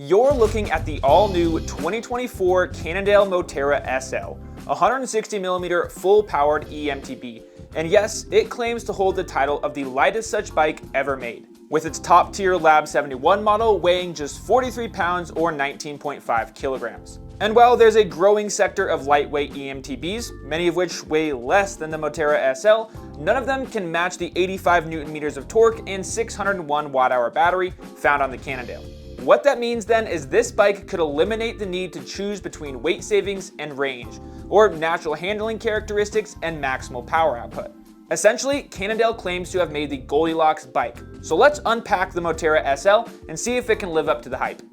You're looking at the all-new 2024 Cannondale Moterra SL, 160mm full-powered E-MTB, and yes, it claims to hold the title of the lightest such bike ever made, with its top-tier Lab 71 model weighing just 43 pounds or 19.5 kilograms. And while there's a growing sector of lightweight E-MTBs, many of which weigh less than the Moterra SL, none of them can match the 85 Nm of torque and 601 watt-hour battery found on the Cannondale. What that means then is this bike could eliminate the need to choose between weight savings and range, or natural handling characteristics and maximal power output. Essentially, Cannondale claims to have made the Goldilocks bike. So let's unpack the Moterra SL and see if it can live up to the hype.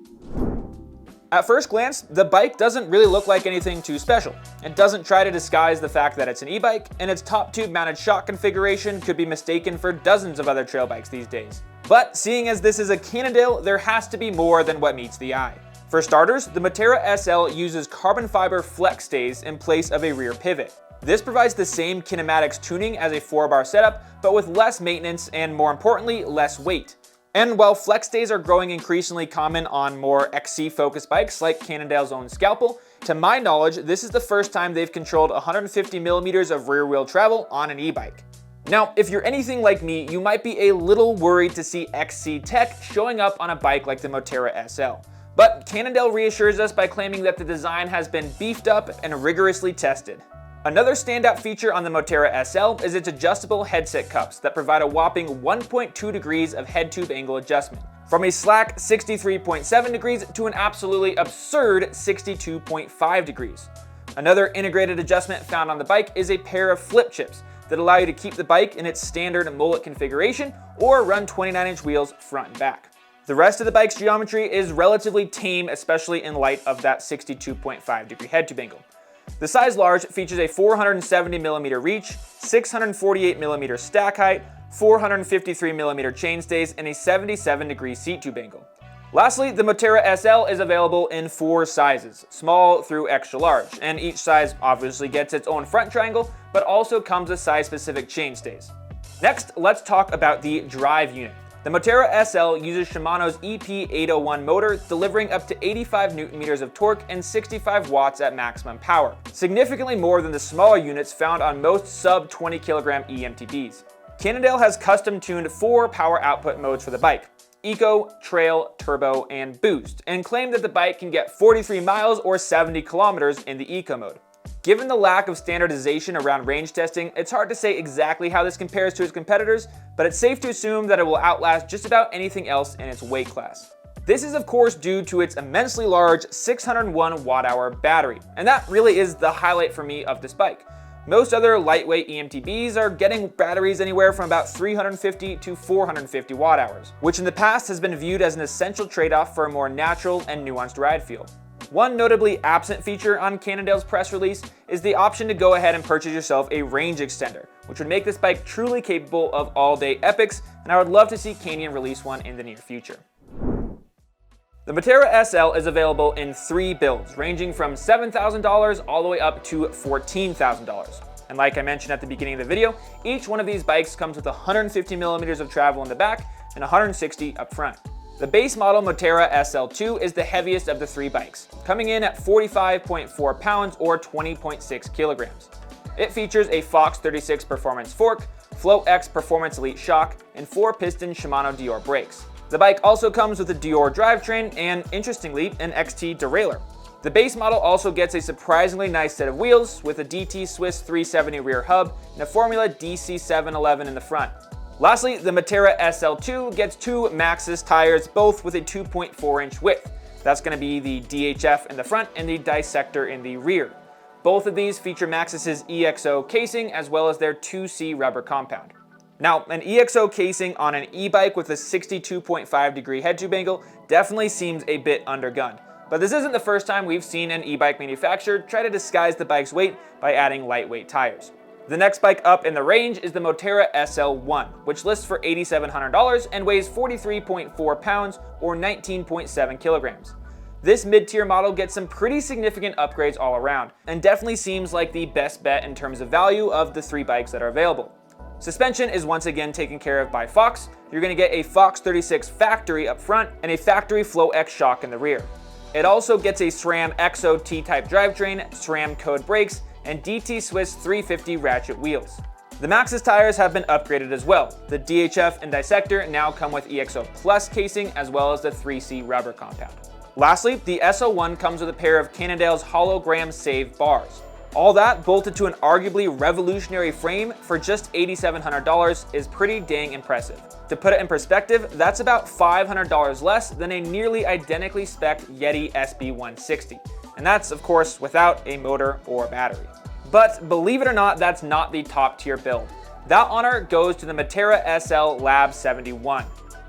At first glance, the bike doesn't really look like anything too special. It doesn't try to disguise the fact that it's an e-bike, and its top tube mounted shock configuration could be mistaken for dozens of other trail bikes these days. But seeing as this is a Cannondale, there has to be more than what meets the eye. For starters, the Moterra SL uses carbon fiber flex stays in place of a rear pivot. This provides the same kinematics tuning as a 4-bar setup, but with less maintenance and, more importantly, less weight. And while flex stays are growing increasingly common on more XC-focused bikes like Cannondale's own Scalpel, to my knowledge, this is the first time they've controlled 150mm of rear-wheel travel on an e-bike. Now, if you're anything like me, you might be a little worried to see XC tech showing up on a bike like the Moterra SL. But Cannondale reassures us by claiming that the design has been beefed up and rigorously tested. Another standout feature on the Moterra SL is its adjustable headset cups that provide a whopping 1.2 degrees of head tube angle adjustment, from a slack 63.7 degrees to an absolutely absurd 62.5 degrees. Another integrated adjustment found on the bike is a pair of flip chips that allow you to keep the bike in its standard mullet configuration or run 29-inch wheels front and back. The rest of the bike's geometry is relatively tame, especially in light of that 62.5 degree head tube angle. The size large features a 470mm reach, 648mm stack height, 453mm chainstays, and a 77-degree seat tube angle. Lastly, the Moterra SL is available in 4 sizes, small through extra large, and each size obviously gets its own front triangle, but also comes with size-specific chainstays. Next, let's talk about the drive unit. The Moterra SL uses Shimano's EP801 motor, delivering up to 85 Nm of torque and 65 watts at maximum power, significantly more than the smaller units found on most sub-20 kg E-MTBs. Cannondale has custom-tuned 4 power output modes for the bike: Eco, Trail, Turbo, and Boost, and claim that the bike can get 43 miles or 70 kilometers in the Eco mode. Given the lack of standardization around range testing, it's hard to say exactly how this compares to its competitors, but it's safe to assume that it will outlast just about anything else in its weight class. This is of course due to its immensely large 601 watt-hour battery, and that really is the highlight for me of this bike. Most other lightweight E-MTBs are getting batteries anywhere from about 350 to 450 watt-hours, which in the past has been viewed as an essential trade-off for a more natural and nuanced ride feel. One notably absent feature on Cannondale's press release is the option to go ahead and purchase yourself a range extender, which would make this bike truly capable of all-day epics, and I would love to see Canyon release one in the near future. The Moterra SL is available in 3 builds, ranging from $7,000 all the way up to $14,000. And like I mentioned at the beginning of the video, each one of these bikes comes with 150mm of travel in the back and 160 up front. The base model Moterra SL2 is the heaviest of the 3 bikes, coming in at 45.4 pounds or 20.6 kilograms. It features a Fox 36 performance fork, Flow X Performance Elite shock, and 4-piston Shimano Dior brakes. The bike also comes with a Dior drivetrain and, interestingly, an XT derailleur. The base model also gets a surprisingly nice set of wheels with a DT Swiss 370 rear hub and a Formula DC711 in the front. Lastly, the Moterra SL2 gets 2 Maxxis tires, both with a 2.4-inch width. That's going to be the DHF in the front and the Dissector in the rear. Both of these feature Maxxis' EXO casing as well as their 2C rubber compound. Now, an EXO casing on an e-bike with a 62.5 degree head tube angle definitely seems a bit undergunned. But this isn't the first time we've seen an e-bike manufacturer try to disguise the bike's weight by adding lightweight tires. The next bike up in the range is the Moterra SL1, which lists for $8,700 and weighs 43.4 pounds or 19.7 kilograms. This mid-tier model gets some pretty significant upgrades all around, and definitely seems like the best bet in terms of value of the 3 bikes that are available. Suspension is once again taken care of by Fox. You're going to get a Fox 36 factory up front and a factory Flow X shock in the rear. It also gets a SRAM XO T-type drivetrain, SRAM code brakes, and DT Swiss 350 ratchet wheels. The Maxxis tires have been upgraded as well. The DHF and Dissector now come with EXO Plus casing as well as the 3C rubber compound. Lastly, the SL1 comes with a pair of Cannondale's hologram save bars. All that bolted to an arguably revolutionary frame for just $8,700 is pretty dang impressive. To put it in perspective, that's about $500 less than a nearly identically spec'd Yeti SB160. And that's, of course, without a motor or battery. But believe it or not, that's not the top tier build. That honor goes to the Moterra SL Lab 71.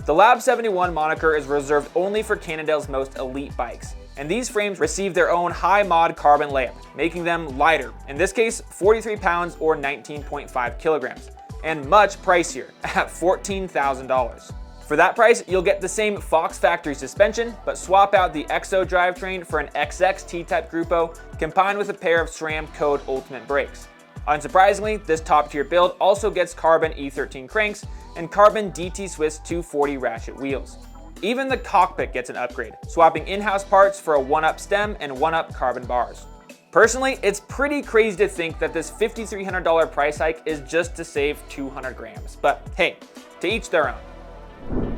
The Lab 71 moniker is reserved only for Cannondale's most elite bikes. And these frames receive their own high mod carbon layer, making them lighter, in this case 43 pounds or 19.5 kilograms, and much pricier at $14,000. For that price, you'll get the same Fox factory suspension, but swap out the XO drivetrain for an XX T-type Grupo, combined with a pair of SRAM Code Ultimate brakes. Unsurprisingly, this top tier build also gets carbon E13 cranks and carbon DT Swiss 240 ratchet wheels. Even the cockpit gets an upgrade, swapping in-house parts for a 1-up stem and 1-up carbon bars. Personally, it's pretty crazy to think that this $5,300 price hike is just to save 200 grams, but hey, to each their own.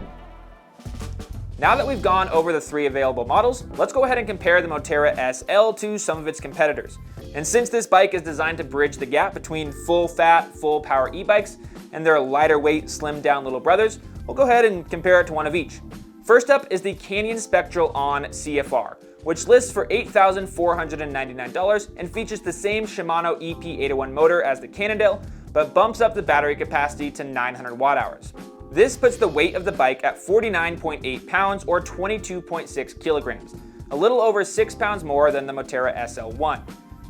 Now that we've gone over the 3 available models, let's go ahead and compare the Moterra SL to some of its competitors. And since this bike is designed to bridge the gap between full-fat, full-power e-bikes and their lighter weight, slimmed-down little brothers, we'll go ahead and compare it to one of each. First up is the Canyon Spectral on CFR, which lists for $8,499 and features the same Shimano EP801 motor as the Cannondale, but bumps up the battery capacity to 900 watt-hours. This puts the weight of the bike at 49.8 pounds or 22.6 kilograms, a little over 6 pounds more than the Moterra SL1.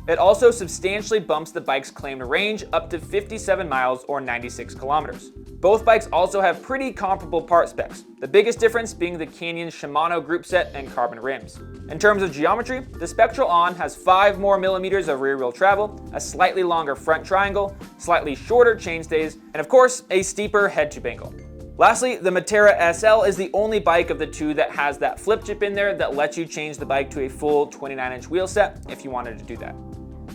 It also substantially bumps the bike's claimed range up to 57 miles or 96 kilometers. Both bikes also have pretty comparable part specs, the biggest difference being the Canyon Shimano group set and carbon rims. In terms of geometry, the Spectral On has 5 more millimeters of rear wheel travel, a slightly longer front triangle, slightly shorter chainstays, and of course, a steeper head tube angle. Lastly, the Moterra SL is the only bike of the 2 that has that flip chip in there that lets you change the bike to a full 29-inch wheel set if you wanted to do that.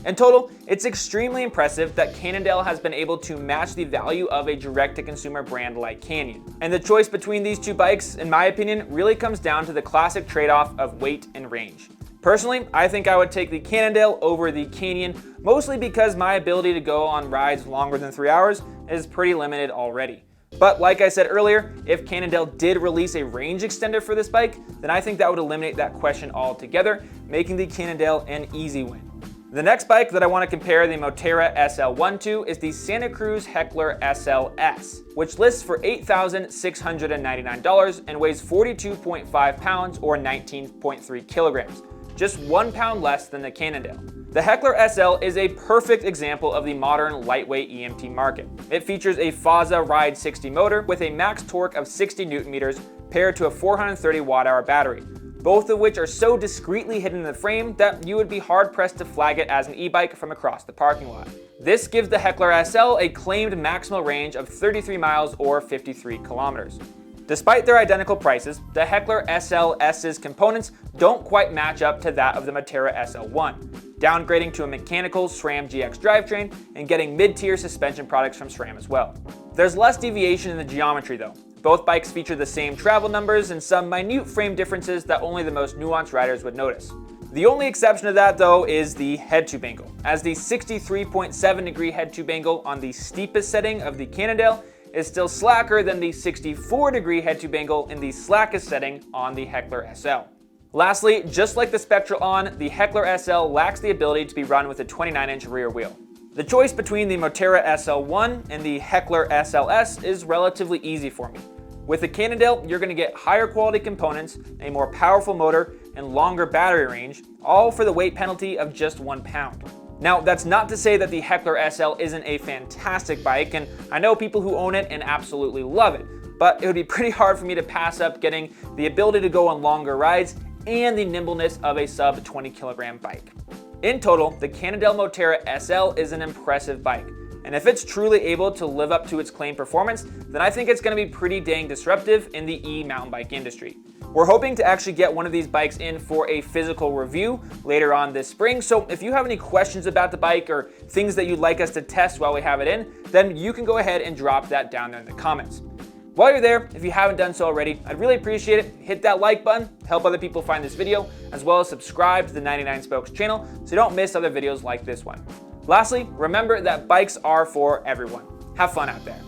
In total, it's extremely impressive that Cannondale has been able to match the value of a direct-to-consumer brand like Canyon. And the choice between these 2 bikes, in my opinion, really comes down to the classic trade-off of weight and range. Personally, I think I would take the Cannondale over the Canyon, mostly because my ability to go on rides longer than 3 hours is pretty limited already. But like I said earlier, if Cannondale did release a range extender for this bike, then I think that would eliminate that question altogether, making the Cannondale an easy win. The next bike that I want to compare the Moterra SL1 to is the Santa Cruz Heckler SLS, which lists for $8,699 and weighs 42.5 pounds or 19.3 kilograms, just 1 pound less than the Cannondale. The Heckler SL is a perfect example of the modern lightweight EMT market. It features a Faza Ride 60 motor with a max torque of 60 Newton meters paired to a 430 watt-hour battery, both of which are so discreetly hidden in the frame that you would be hard-pressed to flag it as an e-bike from across the parking lot. This gives the Heckler SL a claimed maximal range of 33 miles or 53 kilometers. Despite their identical prices, the Heckler SLS's components don't quite match up to that of the Moterra SL1, downgrading to a mechanical SRAM GX drivetrain and getting mid-tier suspension products from SRAM as well. There's less deviation in the geometry though. Both bikes feature the same travel numbers and some minute frame differences that only the most nuanced riders would notice. The only exception to that though is the head tube angle, as the 63.7 degree head tube angle on the steepest setting of the Cannondale is still slacker than the 64 degree head tube angle in the slackest setting on the Heckler SL. Lastly, just like the Spectral On, the Heckler SL lacks the ability to be run with a 29-inch rear wheel. The choice between the Moterra SL1 and the Heckler SLS is relatively easy for me. With the Cannondale, you're going to get higher quality components, a more powerful motor, and longer battery range, all for the weight penalty of just 1 pound. Now, that's not to say that the Heckler SL isn't a fantastic bike, and I know people who own it and absolutely love it, but it would be pretty hard for me to pass up getting the ability to go on longer rides and the nimbleness of a sub 20 kilogram bike. In total, the Cannondale Moterra SL is an impressive bike, And if it's truly able to live up to its claimed performance, then I think it's going to be pretty dang disruptive in the e-mountain bike industry. We're hoping to actually get one of these bikes in for a physical review later on this spring, so if you have any questions about the bike or things that you'd like us to test while we have it in, then you can go ahead and drop that down there in the comments. While you're there, if you haven't done so already, I'd really appreciate it. Hit that like button, help other people find this video, as well as subscribe to the 99 Spokes channel so you don't miss other videos like this one. Lastly, remember that bikes are for everyone. Have fun out there.